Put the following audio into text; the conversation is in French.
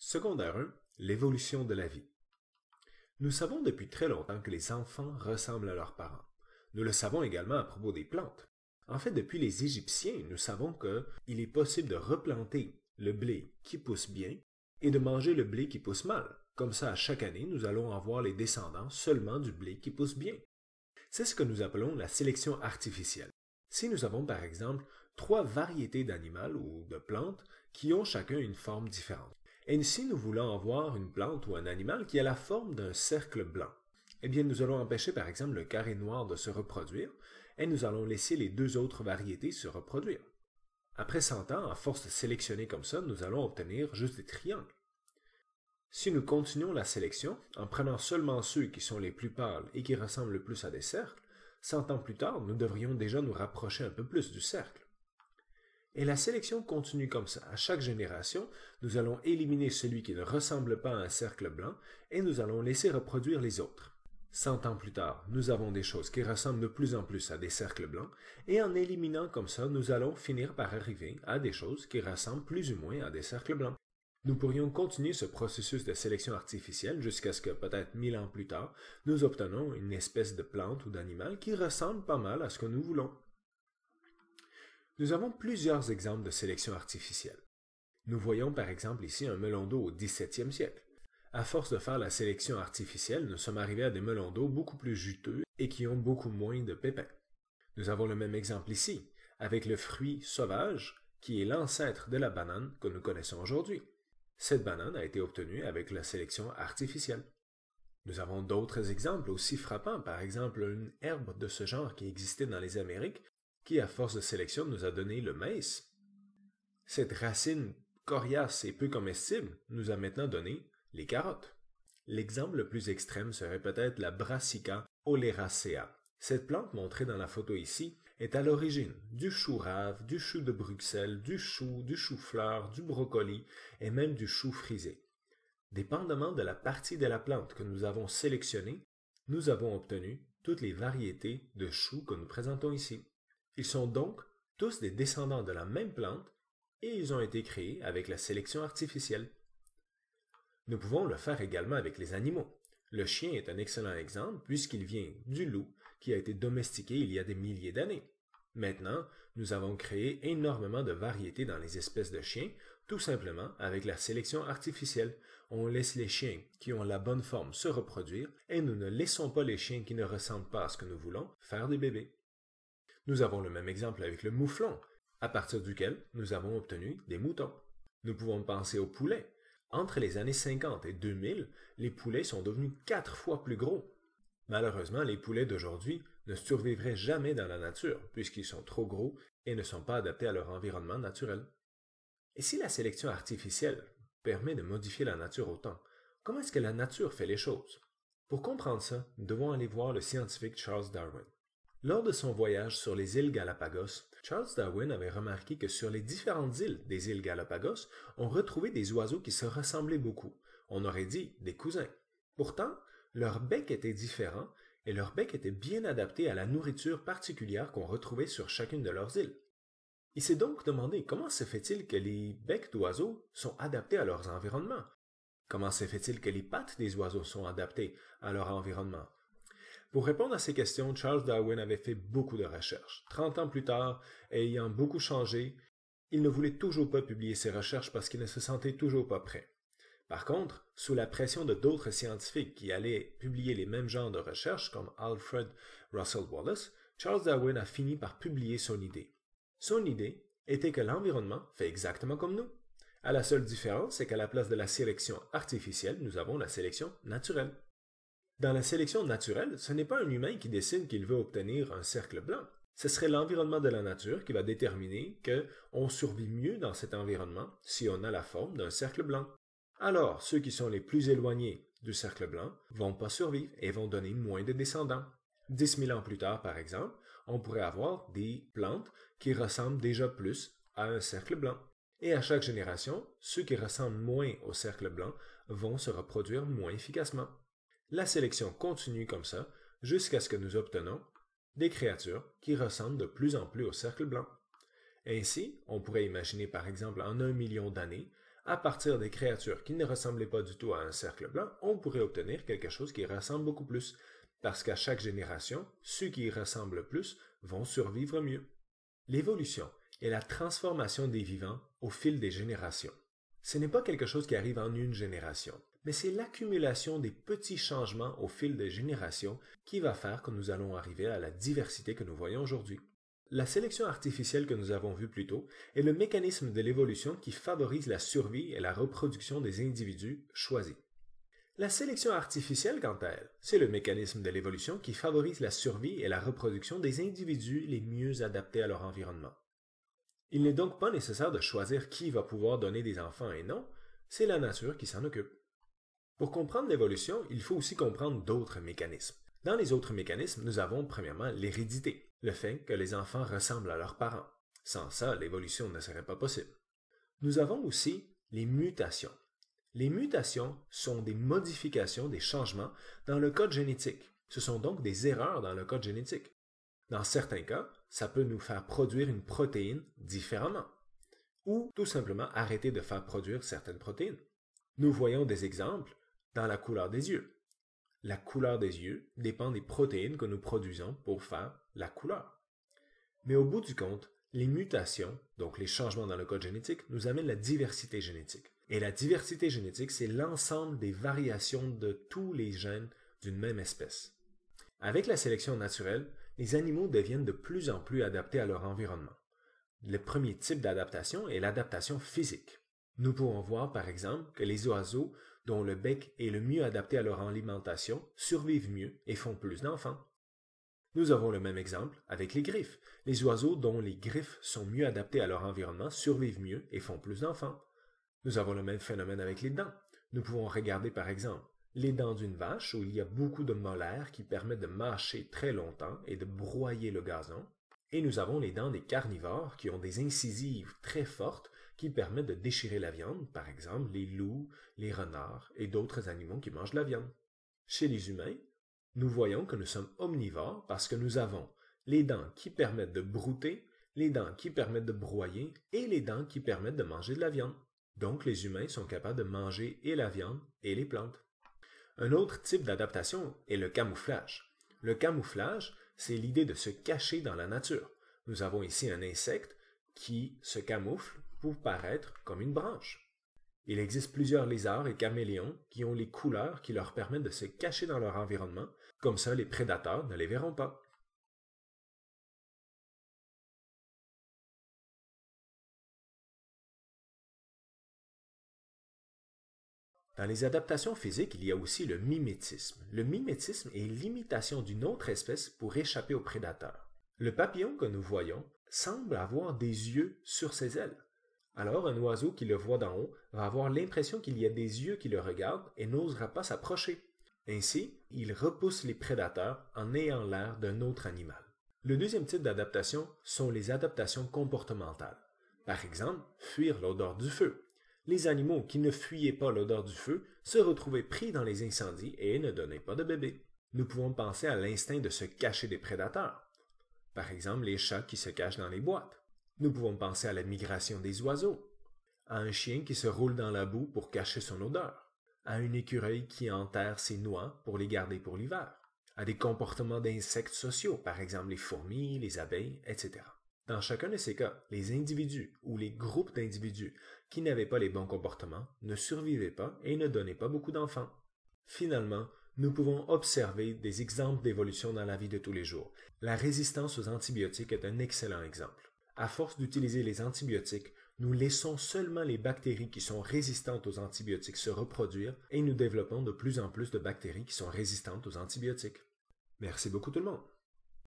Secondaire 1, l'évolution de la vie. Nous savons depuis très longtemps que les enfants ressemblent à leurs parents. Nous le savons également à propos des plantes. En fait, depuis les Égyptiens, nous savons qu'il est possible de replanter le blé qui pousse bien et de manger le blé qui pousse mal. Comme ça, à chaque année, nous allons avoir les descendants seulement du blé qui pousse bien. C'est ce que nous appelons la sélection artificielle. Si nous avons par exemple 3 variétés d'animaux ou de plantes qui ont chacun une forme différente, et si nous voulons avoir une plante ou un animal qui a la forme d'un cercle blanc, eh bien nous allons empêcher par exemple le carré noir de se reproduire et nous allons laisser les 2 autres variétés se reproduire. Après 100 ans, à force de sélectionner comme ça, nous allons obtenir juste des triangles. Si nous continuons la sélection, en prenant seulement ceux qui sont les plus pâles et qui ressemblent le plus à des cercles, 100 ans plus tard, nous devrions déjà nous rapprocher un peu plus du cercle. Et la sélection continue comme ça. À chaque génération, nous allons éliminer celui qui ne ressemble pas à un cercle blanc et nous allons laisser reproduire les autres. 100 ans plus tard, nous avons des choses qui ressemblent de plus en plus à des cercles blancs et en éliminant comme ça, nous allons finir par arriver à des choses qui ressemblent plus ou moins à des cercles blancs. Nous pourrions continuer ce processus de sélection artificielle jusqu'à ce que, peut-être 1000 ans plus tard, nous obtenons une espèce de plante ou d'animal qui ressemble pas mal à ce que nous voulons. Nous avons plusieurs exemples de sélection artificielle. Nous voyons par exemple ici un melon d'eau au XVIIe siècle. À force de faire la sélection artificielle, nous sommes arrivés à des melons d'eau beaucoup plus juteux et qui ont beaucoup moins de pépins. Nous avons le même exemple ici, avec le fruit sauvage, qui est l'ancêtre de la banane que nous connaissons aujourd'hui. Cette banane a été obtenue avec la sélection artificielle. Nous avons d'autres exemples aussi frappants, par exemple une herbe de ce genre qui existait dans les Amériques, qui à force de sélection nous a donné le maïs. Cette racine coriace et peu comestible nous a maintenant donné les carottes. L'exemple le plus extrême serait peut-être la Brassica oleracea. Cette plante montrée dans la photo ici est à l'origine du chou rave, du chou de Bruxelles, du chou-fleur, du brocoli et même du chou frisé. Dépendamment de la partie de la plante que nous avons sélectionnée, nous avons obtenu toutes les variétés de choux que nous présentons ici. Ils sont donc tous des descendants de la même plante et ils ont été créés avec la sélection artificielle. Nous pouvons le faire également avec les animaux. Le chien est un excellent exemple puisqu'il vient du loup qui a été domestiqué il y a des milliers d'années. Maintenant, nous avons créé énormément de variétés dans les espèces de chiens, tout simplement avec la sélection artificielle. On laisse les chiens qui ont la bonne forme se reproduire et nous ne laissons pas les chiens qui ne ressemblent pas à ce que nous voulons faire des bébés. Nous avons le même exemple avec le mouflon, à partir duquel nous avons obtenu des moutons. Nous pouvons penser aux poulets. Entre les années 50 et 2000, les poulets sont devenus 4 fois plus gros. Malheureusement, les poulets d'aujourd'hui ne survivraient jamais dans la nature, puisqu'ils sont trop gros et ne sont pas adaptés à leur environnement naturel. Et si la sélection artificielle permet de modifier la nature autant, comment est-ce que la nature fait les choses? Pour comprendre ça, nous devons aller voir le scientifique Charles Darwin. Lors de son voyage sur les îles Galapagos, Charles Darwin avait remarqué que sur les différentes îles des îles Galapagos, on retrouvait des oiseaux qui se ressemblaient beaucoup. On aurait dit des cousins. Pourtant, leur bec était différent et leur bec était bien adapté à la nourriture particulière qu'on retrouvait sur chacune de leurs îles. Il s'est donc demandé comment se fait-il que les becs d'oiseaux sont adaptés à leurs environnements? Comment se fait-il que les pattes des oiseaux sont adaptées à leur environnement? Pour répondre à ces questions, Charles Darwin avait fait beaucoup de recherches. 30 ans plus tard, ayant beaucoup changé, il ne voulait toujours pas publier ses recherches parce qu'il ne se sentait toujours pas prêt. Par contre, sous la pression de d'autres scientifiques qui allaient publier les mêmes genres de recherches, comme Alfred Russel Wallace, Charles Darwin a fini par publier son idée. Son idée était que l'environnement fait exactement comme nous. À la seule différence, c'est qu'à la place de la sélection artificielle, nous avons la sélection naturelle. Dans la sélection naturelle, ce n'est pas un humain qui décide qu'il veut obtenir un cercle blanc. Ce serait l'environnement de la nature qui va déterminer qu'on survit mieux dans cet environnement si on a la forme d'un cercle blanc. Alors, ceux qui sont les plus éloignés du cercle blanc vont pas survivre et vont donner moins de descendants. 10 000 ans plus tard, par exemple, on pourrait avoir des plantes qui ressemblent déjà plus à un cercle blanc. Et à chaque génération, ceux qui ressemblent moins au cercle blanc vont se reproduire moins efficacement. La sélection continue comme ça jusqu'à ce que nous obtenons des créatures qui ressemblent de plus en plus au cercle blanc. Ainsi, on pourrait imaginer par exemple en 1 million d'années à partir des créatures qui ne ressemblaient pas du tout à un cercle blanc, on pourrait obtenir quelque chose qui ressemble beaucoup plus, parce qu'à chaque génération, ceux qui y ressemblent le plus vont survivre mieux. L'évolution est la transformation des vivants au fil des générations. Ce n'est pas quelque chose qui arrive en une génération, mais c'est l'accumulation des petits changements au fil des générations qui va faire que nous allons arriver à la diversité que nous voyons aujourd'hui. La sélection artificielle que nous avons vue plus tôt est le mécanisme de l'évolution qui favorise la survie et la reproduction des individus choisis. La sélection artificielle, quant à elle, c'est le mécanisme de l'évolution qui favorise la survie et la reproduction des individus les mieux adaptés à leur environnement. Il n'est donc pas nécessaire de choisir qui va pouvoir donner des enfants et non, c'est la nature qui s'en occupe. Pour comprendre l'évolution, il faut aussi comprendre d'autres mécanismes. Dans les autres mécanismes, nous avons premièrement l'hérédité, le fait que les enfants ressemblent à leurs parents. Sans ça, l'évolution ne serait pas possible. Nous avons aussi les mutations. Les mutations sont des modifications, des changements dans le code génétique. Ce sont donc des erreurs dans le code génétique. Dans certains cas, ça peut nous faire produire une protéine différemment, ou tout simplement arrêter de faire produire certaines protéines. Nous voyons des exemples dans la couleur des yeux. La couleur des yeux dépend des protéines que nous produisons pour faire la couleur. Mais au bout du compte, les mutations, donc les changements dans le code génétique, nous amènent la diversité génétique. Et la diversité génétique, c'est l'ensemble des variations de tous les gènes d'une même espèce. Avec la sélection naturelle, les animaux deviennent de plus en plus adaptés à leur environnement. Le premier type d'adaptation est l'adaptation physique. Nous pouvons voir par exemple que les oiseaux dont le bec est le mieux adapté à leur alimentation survivent mieux et font plus d'enfants. Nous avons le même exemple avec les griffes. Les oiseaux dont les griffes sont mieux adaptées à leur environnement survivent mieux et font plus d'enfants. Nous avons le même phénomène avec les dents. Nous pouvons regarder par exemple les dents d'une vache où il y a beaucoup de molaires qui permettent de mâcher très longtemps et de broyer le gazon. Et nous avons les dents des carnivores qui ont des incisives très fortes qui permettent de déchirer la viande, par exemple les loups, les renards et d'autres animaux qui mangent la viande. Chez les humains, nous voyons que nous sommes omnivores parce que nous avons les dents qui permettent de brouter, les dents qui permettent de broyer et les dents qui permettent de manger de la viande. Donc, les humains sont capables de manger et la viande et les plantes. Un autre type d'adaptation est le camouflage. Le camouflage, c'est l'idée de se cacher dans la nature. Nous avons ici un insecte qui se camoufle pour paraître comme une branche. Il existe plusieurs lézards et caméléons qui ont les couleurs qui leur permettent de se cacher dans leur environnement, comme ça les prédateurs ne les verront pas. Dans les adaptations physiques, il y a aussi le mimétisme. Le mimétisme est l'imitation d'une autre espèce pour échapper aux prédateurs. Le papillon que nous voyons semble avoir des yeux sur ses ailes. Alors un oiseau qui le voit d'en haut va avoir l'impression qu'il y a des yeux qui le regardent et n'osera pas s'approcher. Ainsi, il repousse les prédateurs en ayant l'air d'un autre animal. Le deuxième type d'adaptation sont les adaptations comportementales. Par exemple, fuir l'odeur du feu. Les animaux qui ne fuyaient pas l'odeur du feu se retrouvaient pris dans les incendies et ne donnaient pas de bébés. Nous pouvons penser à l'instinct de se cacher des prédateurs. Par exemple, les chats qui se cachent dans les boîtes. Nous pouvons penser à la migration des oiseaux, à un chien qui se roule dans la boue pour cacher son odeur, à un écureuil qui enterre ses noix pour les garder pour l'hiver, à des comportements d'insectes sociaux, par exemple les fourmis, les abeilles, etc. Dans chacun de ces cas, les individus ou les groupes d'individus qui n'avaient pas les bons comportements ne survivaient pas et ne donnaient pas beaucoup d'enfants. Finalement, nous pouvons observer des exemples d'évolution dans la vie de tous les jours. La résistance aux antibiotiques est un excellent exemple. À force d'utiliser les antibiotiques, nous laissons seulement les bactéries qui sont résistantes aux antibiotiques se reproduire et nous développons de plus en plus de bactéries qui sont résistantes aux antibiotiques. Merci beaucoup tout le monde.